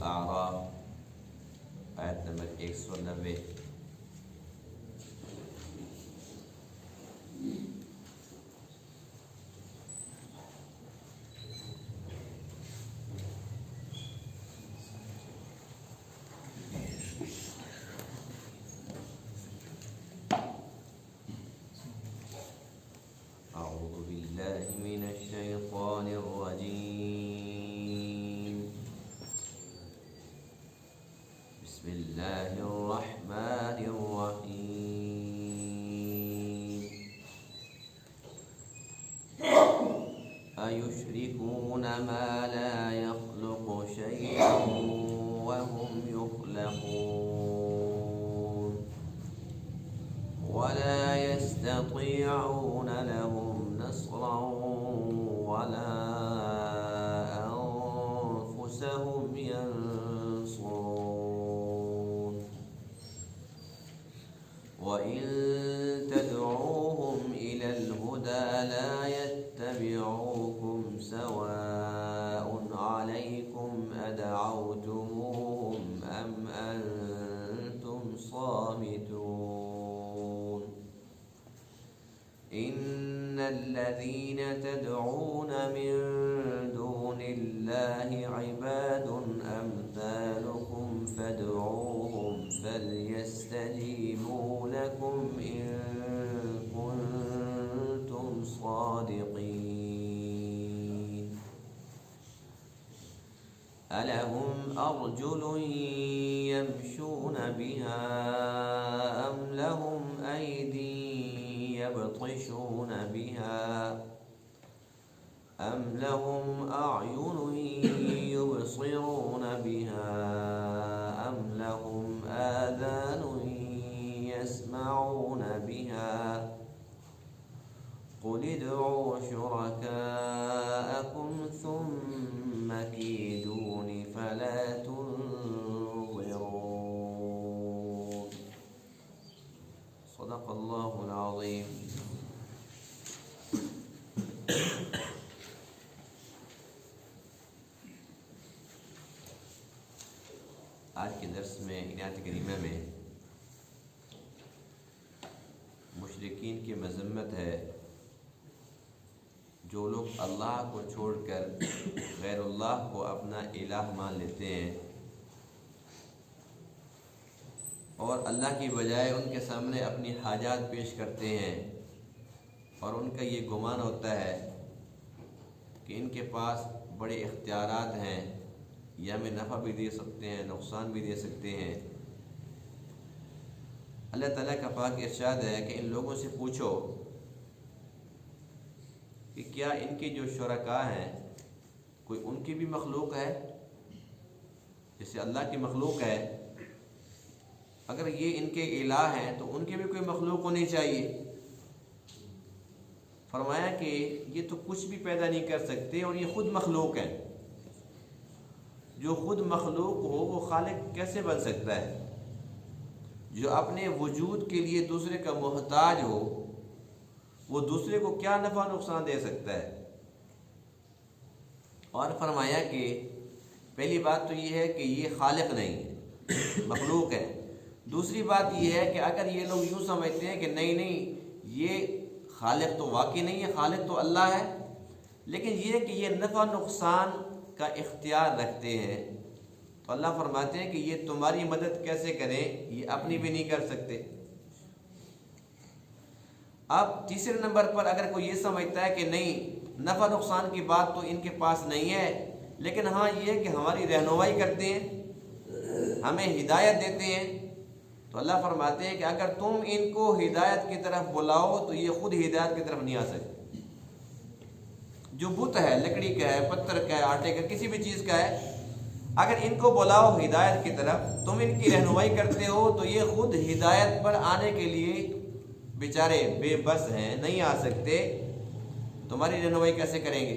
الاعراف آیت نمبر 190۔ أعوذ بالله من الشيطان الرجيم، بسم الله الرحمن الرحيم، أيشركون ما لا يخلق شيئا وهم يخلقون ولا يستطيعون لهم نصرا ولا أنفسهم ينصرون، وإن تدعوهم إلى الهدى لا يتبعوكم سواء عليكم أدعوتموهم أم أنتم صامتون، إن الذين تدعون من دون الله عباد أمثالكم فادعوهم فليستجيبوا لكم إن كنتم صادقين، ألهم أرجل يمشون بها أم لهم أيدي يبطشون بها أم لهم أعين يبصرون بها أم لهم آذان يسمعون بها، قل ادعوا شركاءكم ثم كيدون فلا تنظرون۔ صدق اللہ العظیم۔ آج کے درس میں آیت کریمہ میں مشرکین کی مذمت ہے جو لوگ اللہ کو چھوڑ کر غیر اللہ کو اپنا الہ مان لیتے ہیں اور اللہ کی بجائے ان کے سامنے اپنی حاجات پیش کرتے ہیں، اور ان کا یہ گمان ہوتا ہے کہ ان کے پاس بڑے اختیارات ہیں، یہ ہمیں نفع بھی دے سکتے ہیں نقصان بھی دے سکتے ہیں۔ اللہ تعالیٰ کا پاک ارشاد ہے کہ ان لوگوں سے پوچھو کہ کیا ان کے جو شرکاء ہیں کوئی ان کی بھی مخلوق ہے جیسے اللہ کی مخلوق ہے؟ اگر یہ ان کے الہ ہیں تو ان کے بھی کوئی مخلوق ہونی چاہیے۔ فرمایا کہ یہ تو کچھ بھی پیدا نہیں کر سکتے اور یہ خود مخلوق ہیں۔ جو خود مخلوق ہو وہ خالق کیسے بن سکتا ہے؟ جو اپنے وجود کے لیے دوسرے کا محتاج ہو وہ دوسرے کو کیا نفع نقصان دے سکتا ہے؟ اور فرمایا کہ پہلی بات تو یہ ہے کہ یہ خالق نہیں ہے، مخلوق ہے۔ دوسری بات یہ ہے کہ اگر یہ لوگ یوں سمجھتے ہیں کہ نہیں یہ خالق تو واقعی نہیں ہے، خالق تو اللہ ہے، لیکن یہ کہ یہ نفع نقصان کا اختیار رکھتے ہیں، تو اللہ فرماتے ہیں کہ یہ تمہاری مدد کیسے کریں، یہ اپنی بھی نہیں کر سکتے۔ اب تیسرے نمبر پر اگر کوئی یہ سمجھتا ہے کہ نہیں نفع نقصان کی بات تو ان کے پاس نہیں ہے، لیکن ہاں یہ کہ ہماری رہنمائی کرتے ہیں، ہمیں ہدایت دیتے ہیں، تو اللہ فرماتے ہیں کہ اگر تم ان کو ہدایت کی طرف بلاؤ تو یہ خود ہدایت کی طرف نہیں آ سکتے۔ جو بت ہے، لکڑی کا ہے، پتھر کا ہے، آٹے کا، کسی بھی چیز کا ہے، اگر ان کو بلاؤ ہدایت کی طرف، تم ان کی رہنمائی کرتے ہو تو یہ خود ہدایت پر آنے کے لیے بیچارے بے بس ہیں، نہیں آ سکتے، تمہاری رہنمائی کیسے کریں گے؟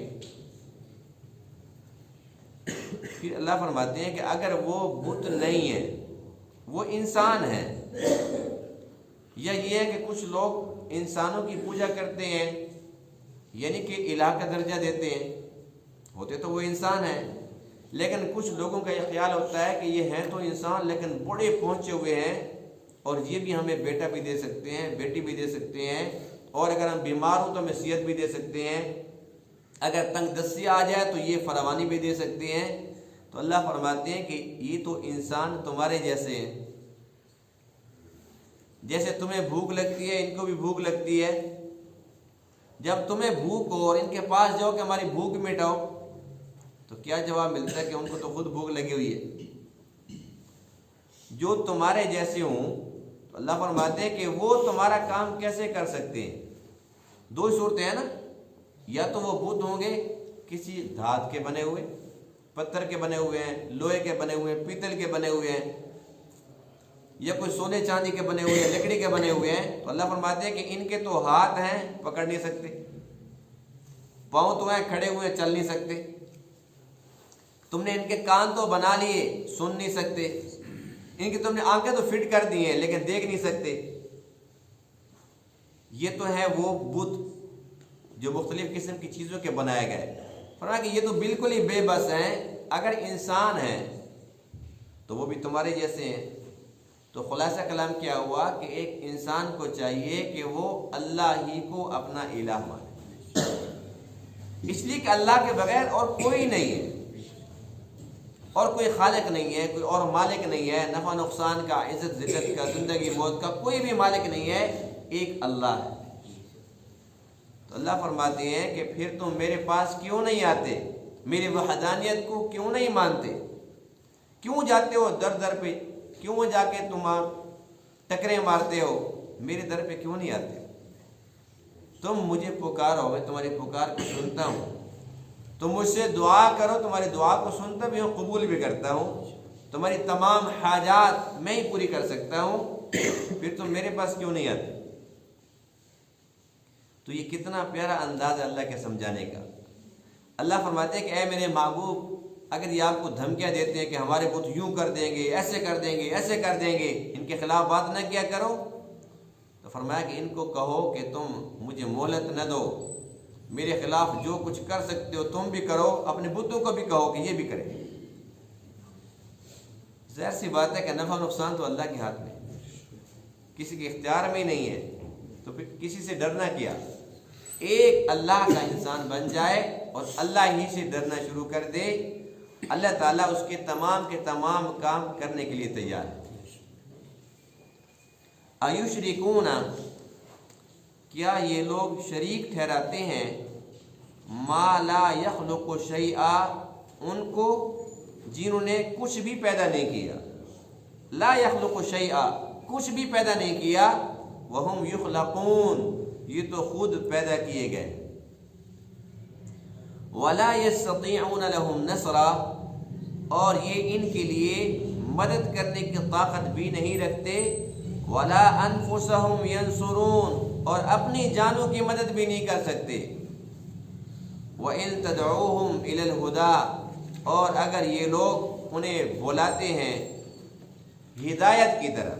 پھر اللہ فرماتے ہیں کہ اگر وہ بت نہیں ہے، وہ انسان ہے، یا یہ ہے کہ کچھ لوگ انسانوں کی پوجا کرتے ہیں یعنی کہ الہ کا درجہ دیتے ہیں، ہوتے تو وہ انسان ہیں، لیکن کچھ لوگوں کا یہ خیال ہوتا ہے کہ یہ ہیں تو انسان لیکن بڑے پہنچے ہوئے ہیں، اور یہ بھی ہمیں بیٹا بھی دے سکتے ہیں، بیٹی بھی دے سکتے ہیں، اور اگر ہم بیمار ہوں تو ہمیں صحت بھی دے سکتے ہیں، اگر تنگ دستی آ جائے تو یہ فراوانی بھی دے سکتے ہیں۔ تو اللہ فرماتے ہیں کہ یہ تو انسان تمہارے جیسے ہیں، جیسے تمہیں بھوک لگتی ہے ان کو بھی بھوک لگتی ہے۔ جب تمہیں بھوک ہو اور ان کے پاس جاؤ کہ ہماری بھوک مٹاؤ، تو کیا جواب ملتا ہے کہ ان کو تو خود بھوک لگی ہوئی ہے۔ جو تمہارے جیسے ہوں تو اللہ فرماتے ہیں کہ وہ تمہارا کام کیسے کر سکتے ہیں؟ دو ہی صورتیں ہیں نا، یا تو وہ بت ہوں گے کسی دھات کے بنے ہوئے، پتھر کے بنے ہوئے ہیں، لوہے کے بنے ہوئے ہیں، پیتل کے بنے ہوئے ہیں، یا کوئی سونے چاندی کے بنے ہوئے ہیں، لکڑی کے بنے ہوئے ہیں۔ تو اللہ فرماتے ہیں کہ ان کے تو ہاتھ ہیں، پکڑ نہیں سکتے، پاؤں تو ہیں، کھڑے ہوئے چل نہیں سکتے، تم نے ان کے کان تو بنا لیے، سن نہیں سکتے، ان کی تم نے آنکھیں تو فٹ کر دی ہیں لیکن دیکھ نہیں سکتے۔ یہ تو ہے وہ بت جو مختلف قسم کی چیزوں کے بنائے گئے۔ فرمایا کہ یہ تو بالکل ہی بے بس ہیں، اگر انسان ہیں تو وہ بھی تمہارے جیسے ہیں۔ تو خلاصہ کلام کیا ہوا کہ ایک انسان کو چاہیے کہ وہ اللہ ہی کو اپنا الہ مانے، اس لیے کہ اللہ کے بغیر اور کوئی نہیں ہے، اور کوئی خالق نہیں ہے، کوئی اور مالک نہیں ہے، نفع نقصان کا، عزت ذلت کا، زندگی موت کا کوئی بھی مالک نہیں ہے، ایک اللہ ہے۔ تو اللہ فرماتے ہیں کہ پھر تم میرے پاس کیوں نہیں آتے، میری وحدانیت کو کیوں نہیں مانتے، کیوں جاتے ہو در در پہ، کیوں جا کے تم ٹکریں مارتے ہو، میرے در پہ کیوں نہیں آتے؟ تم مجھے پکارو، میں تمہاری پکار کو سنتا ہوں، تم مجھ سے دعا کرو، تمہاری دعا کو سنتا بھی ہوں، قبول بھی کرتا ہوں، تمہاری تمام حاجات میں ہی پوری کر سکتا ہوں، پھر تم میرے پاس کیوں نہیں آتے؟ تو یہ کتنا پیارا انداز ہے اللہ کے سمجھانے کا۔ اللہ فرماتے ہیں کہ اے میرے محبوب، اگر یہ آپ کو دھمکیاں دیتے ہیں کہ ہمارے بت یوں کر دیں گے، ایسے کر دیں گے، ایسے کر دیں گے، ان کے خلاف بات نہ کیا کرو، تو فرمایا کہ ان کو کہو کہ تم مجھے مہلت نہ دو، میرے خلاف جو کچھ کر سکتے ہو تم بھی کرو، اپنے بتوں کو بھی کہو کہ یہ بھی کریں۔ ظاہر سی بات ہے کہ نفع نقصان تو اللہ کے ہاتھ میں، کسی کے اختیار میں ہی نہیں ہے، تو پھر کسی سے ڈرنا کیا؟ ایک اللہ کا انسان بن جائے اور اللہ ہی سے ڈرنا شروع کر دے، اللہ تعالیٰ اس کے تمام کام کرنے کے لیے تیار ہے۔ ایشرکون، کیا یہ لوگ شریک ٹھہراتے ہیں، ما لا یخلق شیئا، ان کو جنہوں نے کچھ بھی پیدا نہیں کیا، لا یخلق شیئا، کچھ بھی پیدا نہیں کیا، وہم یخلقون، یہ تو خود پیدا کیے گئے، ولا یستطیعون لهم نصرا، اور یہ ان کے لیے مدد کرنے کی طاقت بھی نہیں رکھتے، ولا انفسهم ینصرون، اور اپنی جانوں کی مدد بھی نہیں کر سکتے، وَإِن تَدْعُوهُمْ إِلَى الْهُدَىٰ، اور اگر یہ لوگ انہیں بلاتے ہیں ہدایت کی طرف،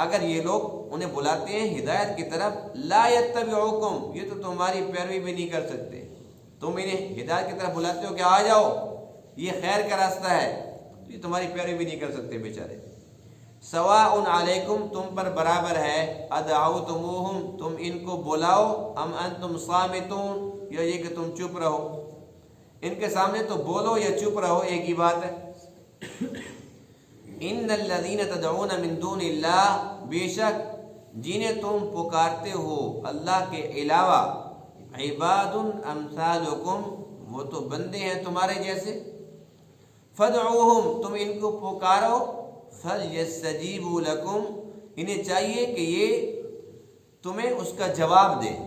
اگر یہ لوگ انہیں بلاتے ہیں ہدایت کی طرف، لا يتبعوکم، یہ تو تمہاری پیروی بھی نہیں کر سکتے، تم انہیں ہدایت کی طرف بلاتے ہو کہ آ جاؤ یہ خیر کا راستہ ہے، تو یہ تمہاری پیروی بھی نہیں کر سکتے بیچارے۔ سواء علیکم، تم پر برابر ہے، ادعوتموہم، تم ان کو بلاؤ، ام انتم صامتون، یا یہ کہ تم چپ رہو، ان کے سامنے تو بولو یا چپ رہو، ایک ہی بات ہے۔ ان الذین تدعون من دون اللہ، بے شک جنہیں تم پکارتے ہو اللہ کے علاوہ، عباد امثالکم، وہ تو بندے ہیں تمہارے جیسے، فدعوہم، تم ان کو پکارو، فلیستجیبوا لکم، انہیں چاہیے کہ یہ تمہیں اس کا جواب دیں،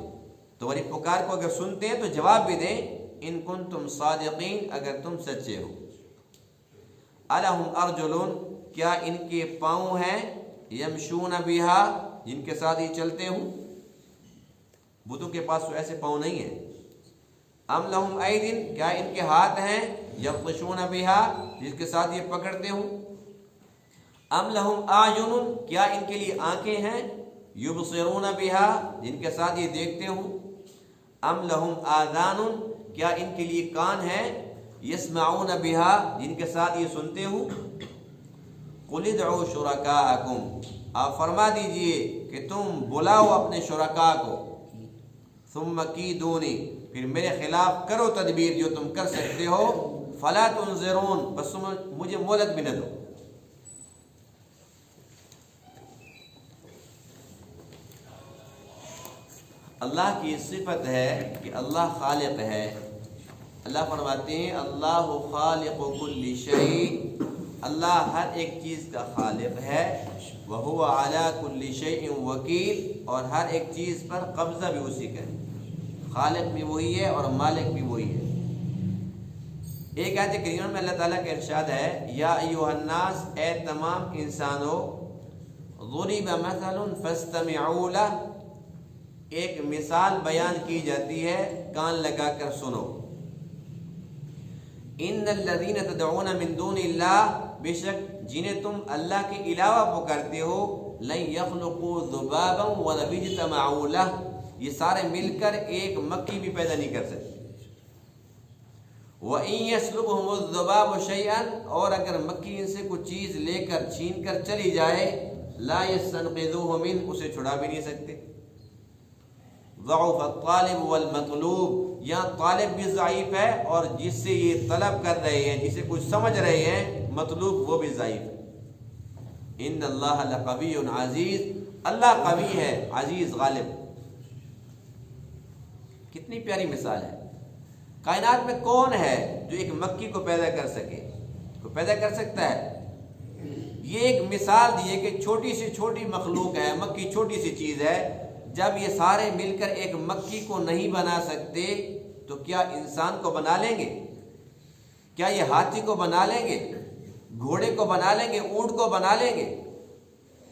تمہاری پکار کو اگر سنتے ہیں تو جواب بھی دیں، ان کنتم صادقین، اگر تم سچے ہو۔ الہم ارجلون، کیا ان کے پاؤں ہیں، یمشون بہا، جن کے ساتھ یہ چلتے ہوں؟ بتوں کے پاس تو ایسے پاؤں نہیں ہیں۔ ام لہم ایدن، کیا ان کے ہاتھ ہیں، یبطشون بہا، جس کے ساتھ یہ پکڑتے ہوں؟ ام لہم اعین، کیا ان کے لیے آنکھیں ہیں، یبصرون بہا، جن کے ساتھ یہ دیکھتے ہوں؟ ام لہم آذان، کیا ان کے لیے کان ہیں، یسمعون بہا جن کے ساتھ یہ سنتے ہوں، قل ادعوا شرکاءکم آپ فرما دیجئے کہ تم بلاؤ اپنے شرکاء کو، ثم کیدونی پھر میرے خلاف کرو تدبیر جو تم کر سکتے ہو، فلا تنظرون بس مجھے مہلت بھی نہ دو۔ اللہ کی صفت ہے کہ اللہ خالق ہے۔ اللہ فرماتے ہیں اللہ خالق کل شیء، اللہ ہر ایک چیز کا خالق ہے، وہو علی کل شیء وکیل، اور ہر ایک چیز پر قبضہ بھی اسی کا ہے، خالق بھی وہی ہے اور مالک بھی وہی ہے۔ ایک آیت کریمہ میں اللہ تعالیٰ کا ارشاد ہے، یا ایھا الناس اے تمام انسانوں، ضرب مثل فاستمعوا لہ ایک مثال بیان کی جاتی ہے، کان لگا کر سنو۔ ان الذین تدعون من دون اللہ بے شک جنہیں تم اللہ کے علاوہ پکارتے ہو، لن یخلقوا ذبابا ولو اجتمعوا لہ یہ سارے مل کر ایک مکھی بھی پیدا نہیں کر سکتے۔ وَإِن يَسْلُبْهُمُ الذُّبَابُ شَيْئًا اور اگر مکھی ان سے کچھ چیز لے کر چھین کر چلی جائے، لا يَسْتَنْقِذُوهُ مِنْهُ اسے چھڑا بھی نہیں سکتے۔ ضعف الطالب والمطلوب یہاں طالب بھی ضعیف ہے اور جس سے یہ طلب کر رہے ہیں، جسے کچھ سمجھ رہے ہیں، مطلوب وہ بھی ضعیف ہے۔ ان اللہ لقوی عزیز اللہ قوی ہے، عزیز غالب۔ کتنی پیاری مثال ہے۔ کائنات میں کون ہے جو ایک مکھی کو پیدا کر سکے؟ کوئی پیدا کر سکتا ہے؟ یہ ایک مثال دی ہے کہ چھوٹی سے چھوٹی مخلوق ہے، مکھی چھوٹی سی چیز ہے، جب یہ سارے مل کر ایک مکھی کو نہیں بنا سکتے تو کیا انسان کو بنا لیں گے؟ کیا یہ ہاتھی کو بنا لیں گے؟ گھوڑے کو بنا لیں گے؟ اونٹ کو بنا لیں گے؟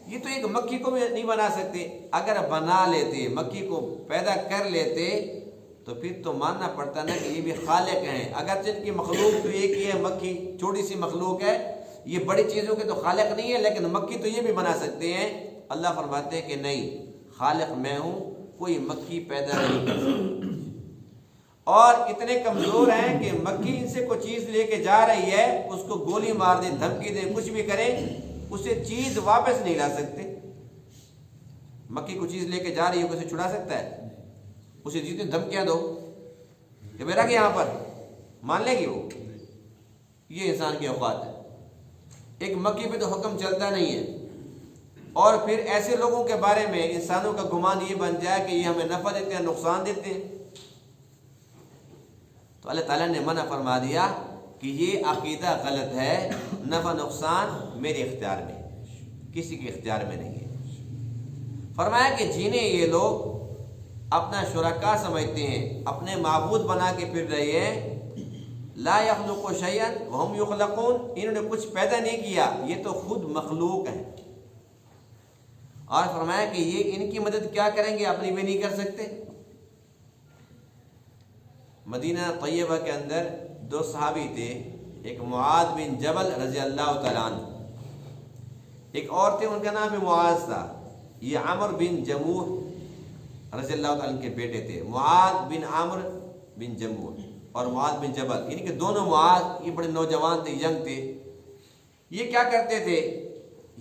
یہ تو ایک مکھی کو بھی نہیں بنا سکتے۔ اگر بنا لیتے، مکھی کو پیدا کر لیتے تو پھر تو ماننا پڑتا نا کہ یہ بھی خالق ہیں، اگرچہ ان کی مخلوق تو ایک ہی ہے، مکھی چھوٹی سی مخلوق ہے، یہ بڑی چیزوں کے تو خالق نہیں ہے، لیکن مکھی تو یہ بھی بنا سکتے ہیں۔ اللہ فرماتے ہیں کہ نہیں، خالق میں ہوں، کوئی مکھی پیدا نہیں کر سکتا۔ اور اتنے کمزور ہیں کہ مکھی ان سے کوئی چیز لے کے جا رہی ہے، اس کو گولی مار دیں، دھمکی دیں، کچھ بھی کریں، اسے چیز واپس نہیں لا سکتے۔ مکھی کو چیز لے کے جا رہی ہے، اسے چھڑا سکتا ہے؟ اسے جتنی دھمکیاں دو کہ میرا کہ یہاں پر مان لے گی وہ؟ یہ انسان کی اوقات ہے۔ ایک مکھی پہ تو حکم چلتا نہیں ہے، اور پھر ایسے لوگوں کے بارے میں انسانوں کا گمان یہ بن جائے کہ یہ ہمیں نفع دیتے ہیں، نقصان دیتے ہیں۔ تو اللہ تعالیٰ نے منع فرما دیا کہ یہ عقیدہ غلط ہے، نفع نقصان میرے اختیار میں، کسی کے اختیار میں نہیں ہے۔ فرمایا کہ جنہیں یہ لوگ اپنا شرکا سمجھتے ہیں، اپنے معبود بنا کے پھر رہے ہیں، لا یخلق شیئا وہم یخلقون انہوں نے کچھ پیدا نہیں کیا، یہ تو خود مخلوق ہیں۔ اور فرمایا کہ یہ ان کی مدد کیا کریں گے، اپنی بھی نہیں کر سکتے۔ مدینہ طیبہ کے اندر دو صحابی تھے، ایک معاذ بن جبل رضی اللہ تعالیٰ عنہ، ایک اور تھے ان کا نام بھی معاذ تھا، یہ عمر بن جموح رضی اللہ تعالیٰ عنہ کے بیٹے تھے، معاذ بن عمر بن جموح اور معاذ بن جبل، یعنی کہ دونوں معاذ، یہ بڑے نوجوان تھے، ینگ تھے۔ یہ کیا کرتے تھے،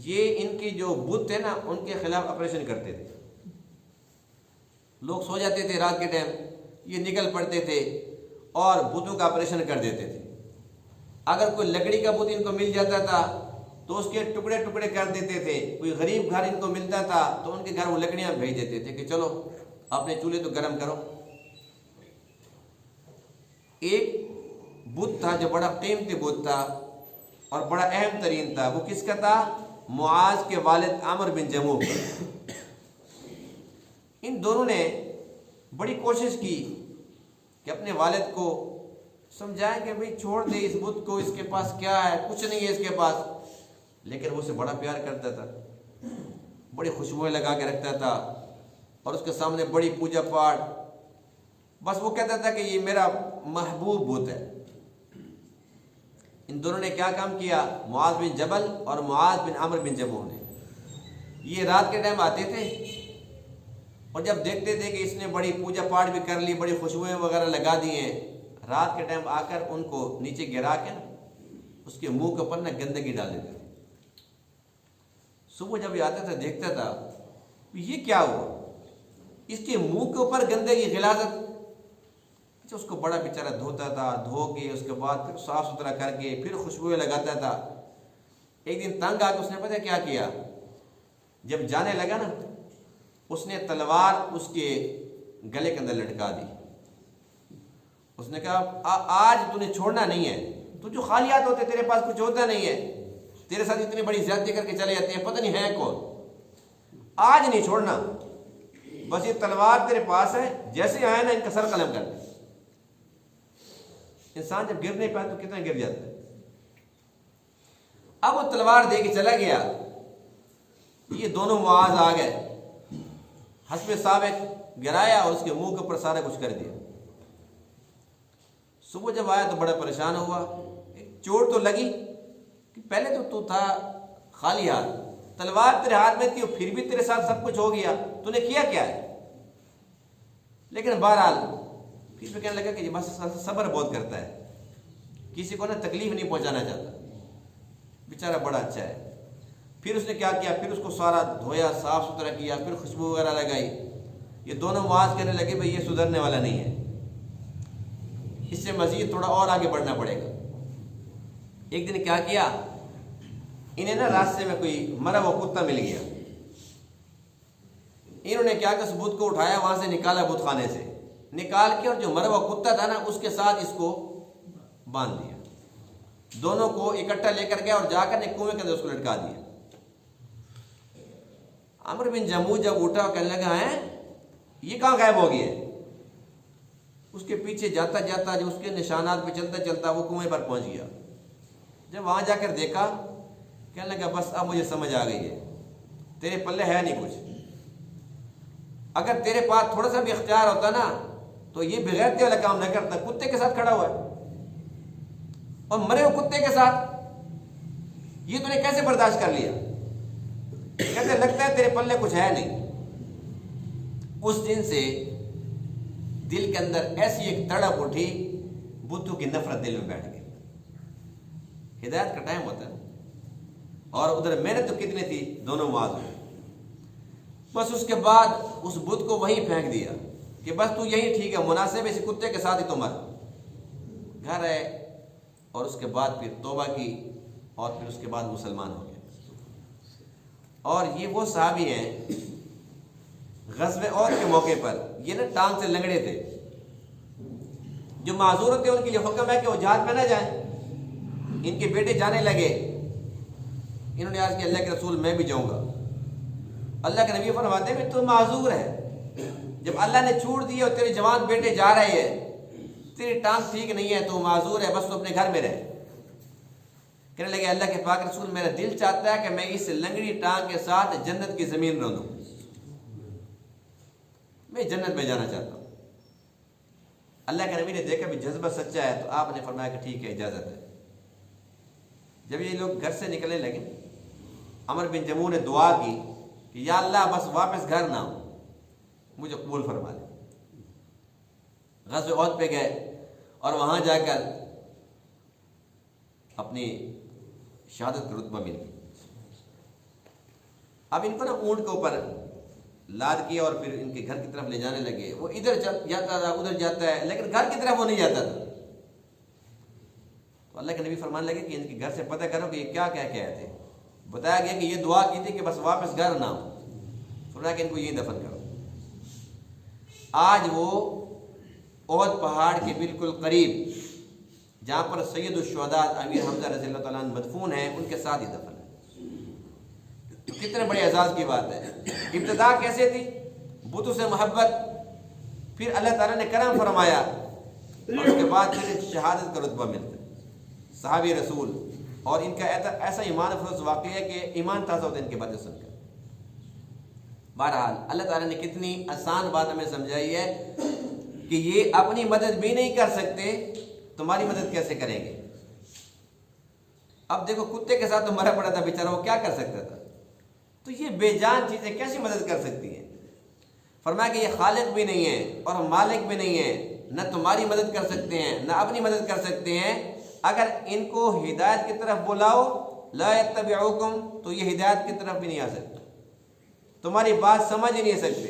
یہ ان کی جو بت تھے نا ان کے خلاف آپریشن کرتے تھے۔ لوگ سو جاتے تھے رات کے ٹائم، یہ نکل پڑتے تھے اور بتوں کا آپریشن کر دیتے تھے۔ اگر کوئی لکڑی کا بت ان کو مل جاتا تھا تو اس کے ٹکڑے ٹکڑے کر دیتے تھے۔ کوئی غریب گھر ان کو ملتا تھا تو ان کے گھر وہ لکڑیاں بھیج دیتے تھے کہ چلو اپنے چولہے تو گرم کرو۔ ایک بت تھا جو بڑا قیمتی بت تھا اور بڑا اہم ترین تھا، وہ کس کا تھا؟ معاذ کے والد عمر بن جموح۔ ان دونوں نے بڑی کوشش کی کہ اپنے والد کو سمجھائیں کہ بھئی چھوڑ دے اس بت کو، اس کے پاس کیا ہے، کچھ نہیں ہے اس کے پاس، لیکن وہ اسے بڑا پیار کرتا تھا، بڑی خوشبوئیں لگا کے رکھتا تھا اور اس کے سامنے بڑی پوجا پاٹ، بس وہ کہتا تھا کہ یہ میرا محبوب بت ہے۔ ان دونوں نے کیا کام کیا، معاذ بن جبل اور معاذ بن عمر بن جموح نے، یہ رات کے ٹائم آتے تھے اور جب دیکھتے تھے کہ اس نے بڑی پوجا پاٹ بھی کر لی، بڑی خوشبوئیں وغیرہ لگا دی ہیں، رات کے ٹائم آ کر ان کو نیچے گرا کے نا اس کے منہ کے اوپر نا گندگی ڈال دیتے تھے. صبح جب یہ آتا تھا دیکھتا تھا یہ کیا ہوا, اس کے منہ کے اوپر گندگی غلاظت. اچھا اس کو بڑا بیچارہ دھوتا تھا, دھو کے اس کے بعد پھر صاف ستھرا کر کے پھر خوشبوئیں لگاتا تھا. ایک دن تنگ آ کے اس نے پتہ کیا کیا, جب جانے لگا نا اس نے تلوار اس کے گلے کے اندر لٹکا دی. اس نے کہا آج تو نے چھوڑنا نہیں ہے, تو جو خالیات ہوتے تیرے پاس کچھ ہوتا نہیں ہے, تیرے ساتھ اتنی بڑی زیادتی کر کے چلے جاتے ہیں, پتہ نہیں ہے کون, آج نہیں چھوڑنا, بس یہ تلوار تیرے پاس ہے, جیسے آئے نا ان کا سر قلم کر دے. انسان جب گر نہیں پائے تو کتنا گر جاتا ہے. اب وہ تلوار دے کے چلا گیا, یہ دونوں معاذ آ گئے, حسب سابق گرایا اور اس کے منہ کے اوپر سارا کچھ کر دیا. صبح جب آیا تو بڑا پریشان ہوا, چوٹ تو لگی کہ پہلے تو تھا خالی ہاتھ, تلوار تیرے ہاتھ میں تھی اور پھر بھی تیرے ساتھ سب کچھ ہو گیا, تو نے کیا کیا ہے. لیکن بہرحال پھر بھی کہنے لگا کہ یہ بس صبر بہت کرتا ہے, کسی کو نا تکلیف نہیں پہنچانا چاہتا, بیچارہ بڑا اچھا ہے. پھر اس نے کیا کیا, پھر اس کو سارا دھویا, صاف ستھرا کیا, پھر خوشبو وغیرہ لگائی. یہ دونوں معاذ کہنے لگے بھئی یہ سدھرنے والا نہیں ہے, اس سے مزید تھوڑا اور آگے بڑھنا پڑے گا. ایک دن کیا کیا, انہیں نا راستے میں کوئی مرا ہوا کتا مل گیا. انہوں نے کیا کہ اس بت کو اٹھایا, وہاں سے نکالا بت خانے سے, نکال کے اور جو مرا ہوا کتا تھا نا اس کے ساتھ اس کو باندھ دیا. دونوں کو اکٹھا لے کر گیا اور جا کر کنویں کے اندر اس کو لٹکا دیا. عمرو بن جموح جب اٹھا اور کہنے لگا ہے یہ کہاں غائب ہو گیا. اس کے پیچھے جاتا جاتا جو اس کے نشانات پہ چلتا چلتا وہ کنویں پر پہنچ گیا. جب وہاں جا کر دیکھا, کہنے لگا بس اب مجھے سمجھ آ گئی ہے, تیرے پلے ہے نہیں کچھ. اگر تیرے پاس تھوڑا سا بھی اختیار ہوتا نا تو یہ بغیرتی والا کام نہ کرتا. کتے کے ساتھ کھڑا ہوا ہے اور مرے ہوئے کتے کے ساتھ, یہ تو نے کیسے برداشت کر لیا. کہتے لگتا ہے تیرے پلے کچھ ہے نہیں. اس دن سے دل کے اندر ایسی ایک تڑپ اٹھی, بتوں کی نفرت دل میں بیٹھ گئی. ہدایت کا ٹائم ہوتا ہے, اور ادھر محنت تو کتنی تھی, دونوں معاذ ہوئے. بس اس کے بعد اس بت کو وہیں پھینک دیا کہ بس تو یہی ٹھیک ہے, مناسب اسی کتے کے ساتھ ہی تو مر. گھر آئے اور اس کے بعد پھر توبہ کی اور پھر اس کے بعد مسلمان ہو گئے. اور یہ وہ صحابی ہیں غزوہ احد کے موقع پر, یہ نا ٹانگ سے لنگڑے تھے, جو معذور ہوتے ہیں ان کے لیے حکم ہے کہ وہ جہاد پہ نہ جائیں. ان کے بیٹے جانے لگے, انہوں نے عرض کیا اللہ کے رسول میں بھی جاؤں گا. اللہ کے نبی فرماتے ہیں تو معذور ہے, جب اللہ نے چھوڑ دی اور تیرے جوان بیٹے جا رہے ہیں, تیری ٹانگ ٹھیک نہیں ہے, تو معذور ہے, بس تو اپنے گھر میں رہے. کہنے لگے اللہ کے پاک رسول میرا دل چاہتا ہے کہ میں اس لنگڑی ٹانگ کے ساتھ جنت کی زمین رونوں, میں جنت میں جانا چاہتا ہوں. اللہ کے نبی نے دیکھا بھی جذبہ سچا ہے, تو آپ نے فرمایا کہ ٹھیک ہے اجازت ہے. جب یہ لوگ گھر سے نکلنے لگے, عمرو بن جموح نے دعا کی کہ یا اللہ بس واپس گھر نہ ہو, مجھے قبول فرما دے. غزوہ احد پہ گئے اور وہاں جا کر اپنی شہادت کا رتبہ مل گیا. اب ان کو نا اونٹ کے اوپر لاد کیا اور پھر ان کے گھر کی طرف لے جانے لگے. وہ ادھر جاتا تھا, ادھر جاتا ہے, لیکن گھر کی طرف وہ نہیں جاتا تھا. تو اللہ کے نبی فرمانے لگے کہ ان کے گھر سے پتہ کرو کہ یہ کیا کہہ کے آئے تھے. بتایا گیا کہ یہ دعا کی تھی کہ بس واپس گھر نہ ہو. فرمایا کہ ان کو یہیں دفن کرو. آج وہ احد پہاڑ کے بالکل قریب جہاں پر سید الشہداء امیر حمزہ رضی اللہ تعالیٰ عنہ مدفون ہیں, ان کے ساتھ ہی دفن ہے. کتنے بڑے اعزاز کی بات ہے. ابتدا کیسے تھی, بتوں سے محبت, پھر اللہ تعالیٰ نے کرم فرمایا اور اس کے بعد پھر شہادت کا رتبہ ملتا ہے. صحابی رسول, اور ان کا ایسا ایمان افروز واقعہ ہے کہ ایمان تازہ ہوتا ہے ان کی باتیں سن کر. بہرحال اللہ تعالیٰ نے کتنی آسان بات ہمیں سمجھائی ہے کہ یہ اپنی مدد بھی نہیں کر سکتے, تمہاری مدد کیسے کریں گے. اب دیکھو کتے کے ساتھ تو مرا پڑا تھا بیچارہ, وہ کیا کر سکتا تھا, تو یہ بے جان چیزیں کیسی مدد کر سکتی ہیں. فرمایا کہ یہ خالق بھی نہیں ہے اور مالک بھی نہیں ہے, نہ تمہاری مدد کر سکتے ہیں نہ اپنی مدد کر سکتے ہیں. اگر ان کو ہدایت کی طرف بلاؤ لا یتبعوکم تو یہ ہدایت کی طرف بھی نہیں آ سکتے, تمہاری بات سمجھ ہی نہیں سکتے.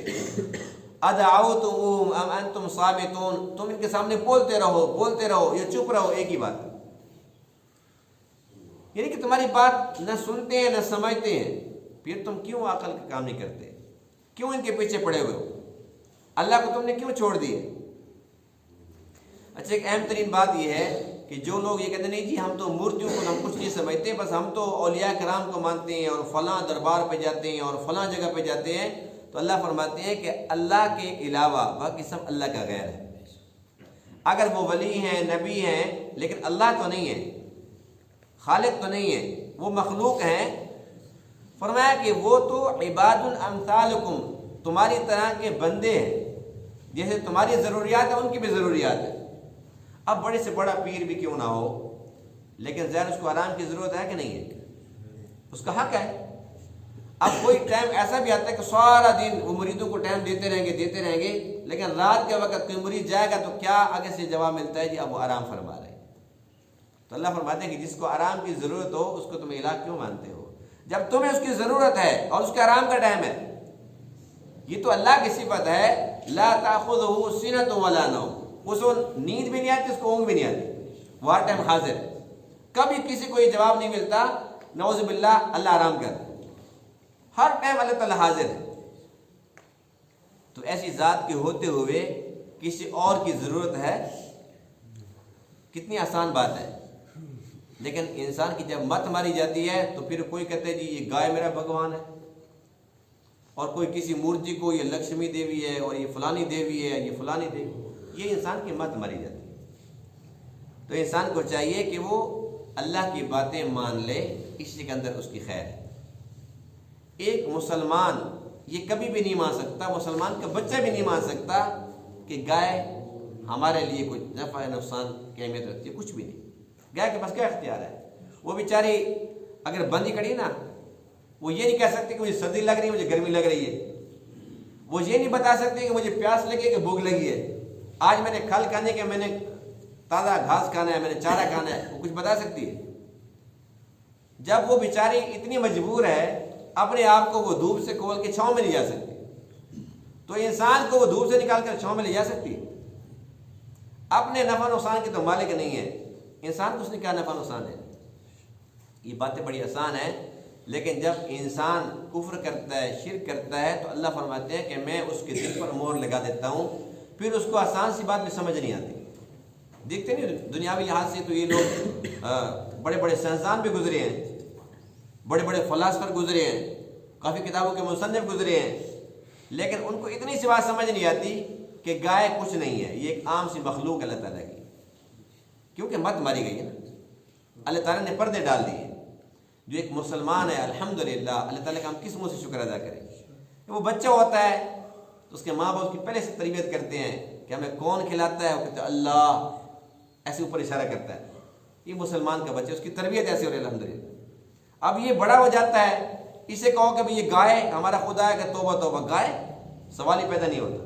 ادعوتم ام انتم صامتون, تم ان کے سامنے بولتے رہو یہ چپ رہو, ایک ہی بات. یعنی کہ تمہاری بات نہ سنتے ہیں نہ سمجھتے ہیں, پھر تم کیوں عقل کا کام نہیں کرتے, کیوں ان کے پیچھے پڑے ہوئے ہو, اللہ کو تم نے کیوں چھوڑ دیے. اچھا ایک اہم ترین بات یہ ہے کہ جو لوگ یہ کہتے ہیں نہیں جی ہم تو مورتیوں کو ہم کچھ نہیں سمجھتے, بس ہم تو اولیاء کرام کو مانتے ہیں اور فلاں دربار پہ جاتے ہیں اور فلاں جگہ پہ جاتے ہیں, تو اللہ فرماتے ہیں کہ اللہ کے علاوہ باقی سب اللہ کا غیر ہے. اگر وہ ولی ہیں نبی ہیں لیکن اللہ تو نہیں ہے, خالق تو نہیں ہے, وہ مخلوق ہیں. فرمایا کہ وہ تو عباد امثالکم, تمہاری طرح کے بندے ہیں, جیسے تمہاری ضروریات ہیں ان کی بھی ضروریات ہے. اب بڑے سے بڑا پیر بھی کیوں نہ ہو لیکن ظاہر اس کو آرام کی ضرورت ہے کہ نہیں ہے, اس کا حق ہے. اب کوئی ٹائم ایسا بھی آتا ہے کہ سارا دن وہ مریدوں کو ٹائم دیتے رہیں گے لیکن رات کے وقت کوئی مرید جائے گا تو کیا آگے سے جواب ملتا ہے جی اب وہ آرام فرما رہے ہیں. تو اللہ فرماتے ہیں کہ جس کو آرام کی ضرورت ہو اس کو تم الہ کیوں مانتے ہو, جب تمہیں اس کی ضرورت ہے اور اس کے آرام کا ٹائم ہے. یہ تو اللہ کی صفت ہے, لا تأخذہ سنۃ ولا نوم, اس کو نیند بھی نہیں آتی اس کو اونگ بھی نہیں آتی, وہ ہر ٹائم حاضر ہے, کبھی کسی کو یہ جواب نہیں ملتا نعوذ باللہ اللہ آرام کر, ہر ٹائم اللہ تعالیٰ حاضر ہے. تو ایسی ذات کے ہوتے ہوئے کسی اور کی ضرورت ہے, کتنی آسان بات ہے. لیکن انسان کی جب مت ماری جاتی ہے تو پھر کوئی کہتا ہے جی یہ گائے میرا بھگوان ہے, اور کوئی کسی مورتی کو یہ لکشمی دیوی ہے اور یہ فلانی دیوی ہے یہ فلانی دیوی, یہ انسان کی مت ماری جاتی ہے. تو انسان کو چاہیے کہ وہ اللہ کی باتیں مان لے, اسی کے اندر اس کی خیر ہے. ایک مسلمان یہ کبھی بھی نہیں مان سکتا, مسلمان کا بچہ بھی نہیں مان سکتا کہ گائے ہمارے لیے کوئی نفع نقصان کی اہمیت رکھتی ہے, کچھ بھی نہیں. گائے کے پاس کیا اختیار ہے, وہ بیچاری اگر بندی کھڑی نا وہ یہ نہیں کہہ سکتی کہ مجھے سردی لگ رہی ہے مجھے گرمی لگ رہی ہے, وہ یہ نہیں بتا سکتی کہ مجھے پیاس لگی ہے کہ بھوک لگی ہے, آج میں نے کھل کھانے کہ میں نے تازہ گھاس کھانا ہے, میں نے چارہ کھانا ہے, وہ کچھ بتا سکتی ہے. جب وہ بیچاری اتنی مجبور ہے اپنے آپ کو وہ دھوپ سے کھول کے چھاؤں میں لے جا سکتی, تو انسان کو وہ دھوپ سے نکال کر چھاؤں میں لے جا سکتی ہے. اپنے نفع نقصان کی تو مالک نہیں ہے, انسان کو اس نے کیا نفع نقصان ہے. یہ باتیں بڑی آسان ہیں لیکن جب انسان کفر کرتا ہے شرک کرتا ہے تو اللہ فرماتے ہیں کہ میں اس کے دل پر مہر لگا دیتا ہوں, پھر اس کو آسان سی بات میں سمجھ نہیں آتی. دیکھتے نہیں دنیاوی لحاظ سے تو یہ لوگ بڑے بڑے سائنسدان بھی گزرے ہیں, بڑے بڑے فلاسفر گزرے ہیں, کافی کتابوں کے مصنف گزرے ہیں, لیکن ان کو اتنی سی بات سمجھ نہیں آتی کہ گائے کچھ نہیں ہے, یہ ایک عام سی مخلوق اللہ تعالیٰ کی, کیونکہ مت ماری گئی ہے نا, اللہ تعالیٰ نے پردے ڈال دیے. جو ایک مسلمان ہے الحمدللہ اللہ تعالیٰ کا ہم کس منہ سے شکر ادا کریں. وہ بچہ ہوتا ہے تو اس کے ماں باپ اس کی پہلے سے تربیت کرتے ہیں کہ ہمیں کون کھلاتا ہے, وہ کہتے ہیں اللہ, ایسے اوپر اشارہ کرتا ہے. یہ مسلمان کا بچہ, اس کی تربیت ایسے ہو رہی ہے الحمدللہ. اب یہ بڑا ہو جاتا ہے, اسے کہو کہ یہ گائے ہمارا خدا ہے, کہ توبہ توبہ, گائے سوال ہی پیدا نہیں ہوتا.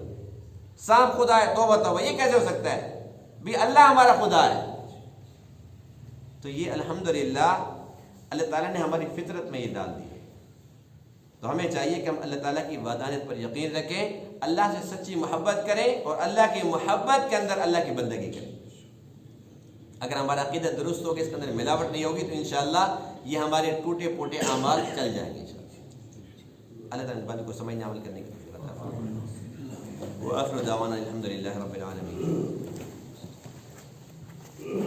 سانپ خدا ہے, توبہ توبہ, یہ کیسے ہو سکتا ہے, بھی اللہ ہمارا خدا ہے. تو یہ الحمدللہ اللہ تعالیٰ نے ہماری فطرت میں یہ ڈال دی ہے. تو ہمیں چاہیے کہ ہم اللہ تعالیٰ کی وحدانیت پر یقین رکھیں, اللہ سے سچی محبت کریں اور اللہ کی محبت کے اندر اللہ کی بندگی کریں. اگر ہمارا عقیدہ درست ہوگا, اس کے اندر ملاوٹ نہیں ہوگی, تو انشاءاللہ یہ ہمارے ٹوٹے پوٹے اعمال چل جائیں گے انشاءاللہ. اللہ تعالیٰ بات کو سمجھنے عمل کرنے کی توفیق عطا فرمائے. وآخر دعوانا الحمدللہ رب العالمین.